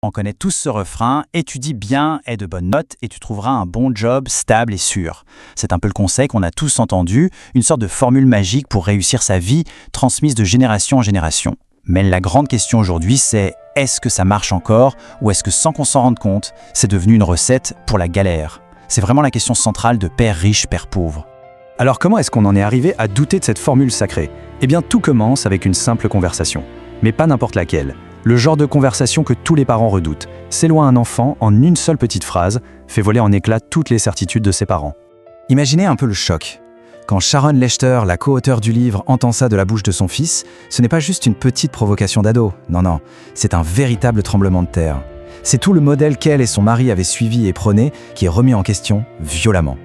On connaît tous ce refrain, étudie bien, aie de bonnes notes et tu trouveras un bon job stable et sûr. C'est un peu le conseil qu'on a tous entendu, une sorte de formule magique pour réussir sa vie, transmise de génération en génération. Mais la grande question aujourd'hui, c'est est-ce que ça marche encore ou est-ce que sans qu'on s'en rende compte, c'est devenu une recette pour la galère? C'est vraiment la question centrale de père riche, père pauvre. Alors comment est-ce qu'on en est arrivé à douter de cette formule sacrée? Eh bien tout commence avec une simple conversation. Mais pas n'importe laquelle. Le genre de conversation que tous les parents redoutent. C'est loin un enfant, en une seule petite phrase, fait voler en éclats toutes les certitudes de ses parents. Imaginez un peu le choc. Quand Sharon Lechter, la co-auteure du livre, entend ça de la bouche de son fils, ce n'est pas juste une petite provocation d'ado. Non, c'est un véritable tremblement de terre. C'est tout le modèle qu'elle et son mari avaient suivi et prôné qui est remis en question violemment.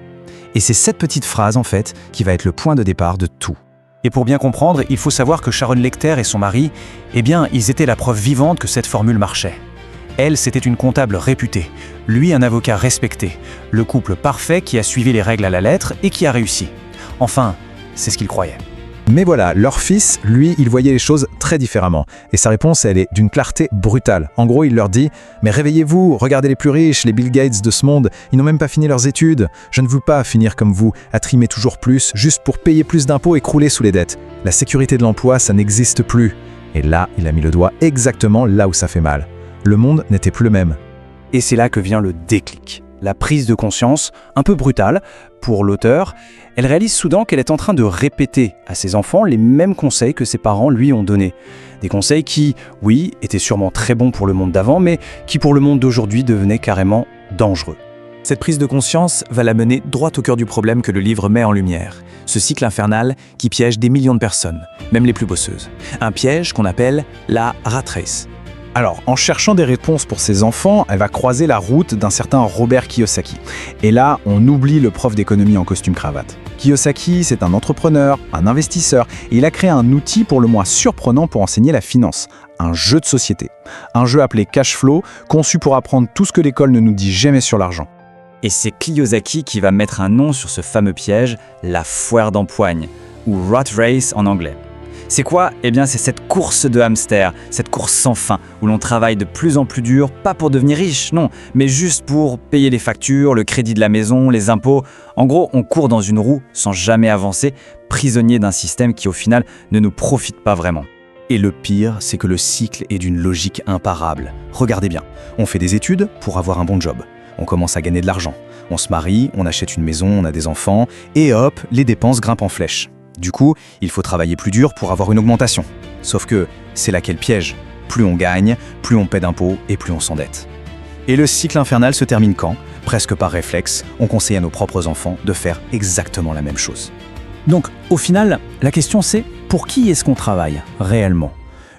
Et c'est cette petite phrase, en fait, qui va être le point de départ de tout. Et pour bien comprendre, il faut savoir que Sharon Lechter et son mari, ils étaient la preuve vivante que cette formule marchait. Elle, c'était une comptable réputée, lui un avocat respecté, le couple parfait qui a suivi les règles à la lettre et qui a réussi. Enfin, c'est ce qu'ils croyaient. Mais voilà, leur fils, lui, il voyait les choses très différemment. Et sa réponse, elle est d'une clarté brutale. En gros, il leur dit « Mais réveillez-vous, regardez les plus riches, les Bill Gates de ce monde, ils n'ont même pas fini leurs études. Je ne veux pas finir comme vous, à trimer toujours plus, juste pour payer plus d'impôts et crouler sous les dettes. La sécurité de l'emploi, ça n'existe plus. » Et là, il a mis le doigt exactement là où ça fait mal. Le monde n'était plus le même. Et c'est là que vient le déclic. La prise de conscience, un peu brutale, pour l'auteur, elle réalise soudain qu'elle est en train de répéter à ses enfants les mêmes conseils que ses parents lui ont donnés. Des conseils qui, oui, étaient sûrement très bons pour le monde d'avant, mais qui pour le monde d'aujourd'hui devenaient carrément dangereux. Cette prise de conscience va la mener droit au cœur du problème que le livre met en lumière. Ce cycle infernal qui piège des millions de personnes, même les plus bosseuses. Un piège qu'on appelle la rat race. Alors, en cherchant des réponses pour ses enfants, elle va croiser la route d'un certain Robert Kiyosaki. Et là, on oublie le prof d'économie en costume-cravate. Kiyosaki, c'est un entrepreneur, un investisseur, et il a créé un outil pour le moins surprenant pour enseigner la finance, un jeu de société. Un jeu appelé Cash Flow, conçu pour apprendre tout ce que l'école ne nous dit jamais sur l'argent. Et c'est Kiyosaki qui va mettre un nom sur ce fameux piège, la foire d'empoigne, ou rat race en anglais. C'est quoi? C'est cette course de hamster, cette course sans fin, où l'on travaille de plus en plus dur, pas pour devenir riche, non, mais juste pour payer les factures, le crédit de la maison, les impôts. En gros, on court dans une roue sans jamais avancer, prisonnier d'un système qui au final ne nous profite pas vraiment. Et le pire, c'est que le cycle est d'une logique imparable. Regardez bien, on fait des études pour avoir un bon job. On commence à gagner de l'argent. On se marie, on achète une maison, on a des enfants, et hop, les dépenses grimpent en flèche. Du coup, il faut travailler plus dur pour avoir une augmentation. Sauf que c'est là qu'est le piège. Plus on gagne, plus on paie d'impôts et plus on s'endette. Et le cycle infernal se termine quand? Presque par réflexe, on conseille à nos propres enfants de faire exactement la même chose. Donc, au final, la question c'est pour qui est-ce qu'on travaille réellement?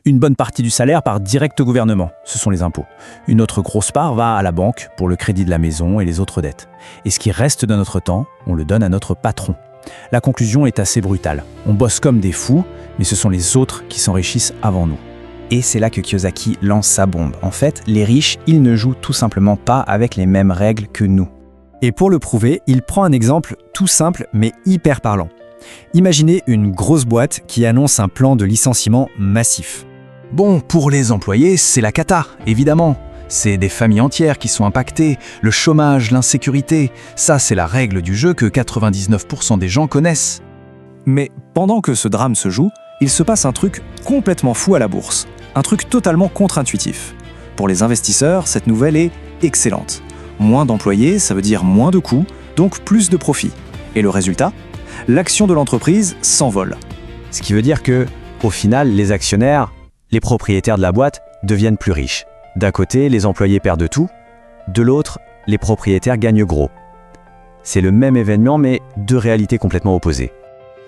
Une bonne partie du salaire part direct au gouvernement, ce sont les impôts. Une autre grosse part va à la banque pour le crédit de la maison et les autres dettes. Et ce qui reste de notre temps, on le donne à notre patron. La conclusion est assez brutale. On bosse comme des fous, mais ce sont les autres qui s'enrichissent avant nous. Et c'est là que Kiyosaki lance sa bombe. En fait, les riches, ils ne jouent tout simplement pas avec les mêmes règles que nous. Et pour le prouver, il prend un exemple tout simple mais hyper parlant. Imaginez une grosse boîte qui annonce un plan de licenciement massif. Bon, pour les employés, c'est la cata, évidemment. C'est des familles entières qui sont impactées, le chômage, l'insécurité. Ça, c'est la règle du jeu que 99% des gens connaissent. Mais pendant que ce drame se joue, il se passe un truc complètement fou à la bourse. Un truc totalement contre-intuitif. Pour les investisseurs, cette nouvelle est excellente. Moins d'employés, ça veut dire moins de coûts, donc plus de profits. Et le résultat? L'action de l'entreprise s'envole. Ce qui veut dire que, au final, les actionnaires, les propriétaires de la boîte, deviennent plus riches. D'un côté, les employés perdent tout, de l'autre, les propriétaires gagnent gros. C'est le même événement, mais deux réalités complètement opposées.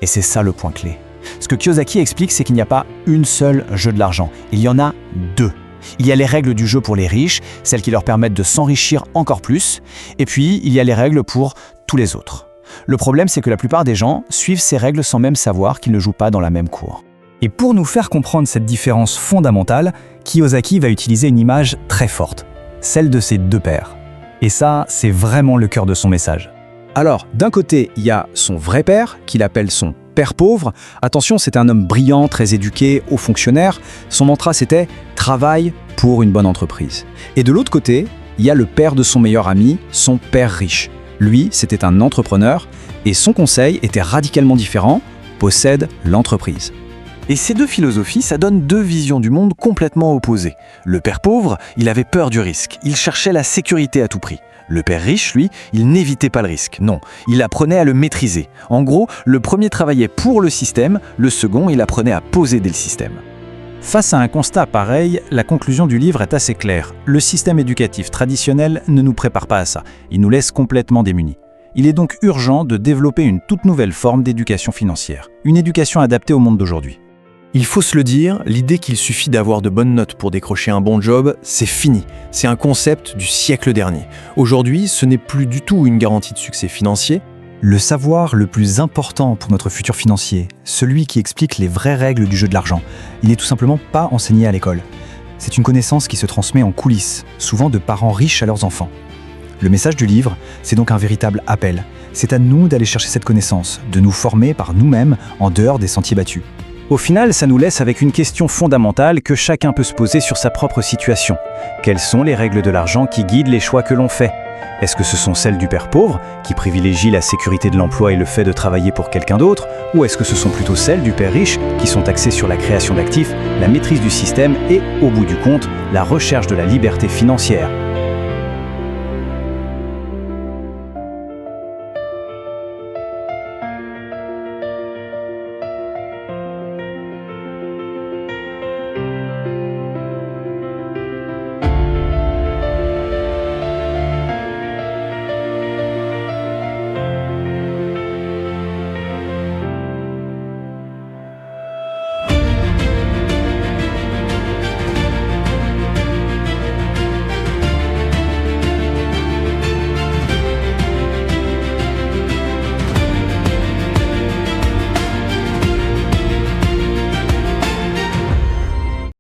Et c'est ça le point clé. Ce que Kiyosaki explique, c'est qu'il n'y a pas une seule jeu de l'argent. Il y en a deux. Il y a les règles du jeu pour les riches, celles qui leur permettent de s'enrichir encore plus, et puis il y a les règles pour tous les autres. Le problème, c'est que la plupart des gens suivent ces règles sans même savoir qu'ils ne jouent pas dans la même cour. Et pour nous faire comprendre cette différence fondamentale, Kiyosaki va utiliser une image très forte, celle de ses deux pères. Et ça, c'est vraiment le cœur de son message. Alors, d'un côté, il y a son vrai père, qu'il appelle son père pauvre, attention, c'était un homme brillant, très éduqué, haut fonctionnaire. Son mantra, c'était « travail pour une bonne entreprise ». Et de l'autre côté, il y a le père de son meilleur ami, son père riche. Lui, c'était un entrepreneur, et son conseil était radicalement différent, possède l'entreprise. Et ces deux philosophies, ça donne deux visions du monde complètement opposées. Le père pauvre, il avait peur du risque, il cherchait la sécurité à tout prix. Le père riche, lui, il n'évitait pas le risque, non, il apprenait à le maîtriser. En gros, le premier travaillait pour le système, le second, il apprenait à posséder le système. Face à un constat pareil, la conclusion du livre est assez claire. Le système éducatif traditionnel ne nous prépare pas à ça, il nous laisse complètement démunis. Il est donc urgent de développer une toute nouvelle forme d'éducation financière, une éducation adaptée au monde d'aujourd'hui. Il faut se le dire, l'idée qu'il suffit d'avoir de bonnes notes pour décrocher un bon job, c'est fini. C'est un concept du siècle dernier. Aujourd'hui, ce n'est plus du tout une garantie de succès financier. Le savoir le plus important pour notre futur financier, celui qui explique les vraies règles du jeu de l'argent, il n'est tout simplement pas enseigné à l'école. C'est une connaissance qui se transmet en coulisses, souvent de parents riches à leurs enfants. Le message du livre, c'est donc un véritable appel. C'est à nous d'aller chercher cette connaissance, de nous former par nous-mêmes en dehors des sentiers battus. Au final, ça nous laisse avec une question fondamentale que chacun peut se poser sur sa propre situation. Quelles sont les règles de l'argent qui guident les choix que l'on fait ? Est-ce que ce sont celles du père pauvre, qui privilégie la sécurité de l'emploi et le fait de travailler pour quelqu'un d'autre ? Ou est-ce que ce sont plutôt celles du père riche, qui sont axées sur la création d'actifs, la maîtrise du système et, au bout du compte, la recherche de la liberté financière ?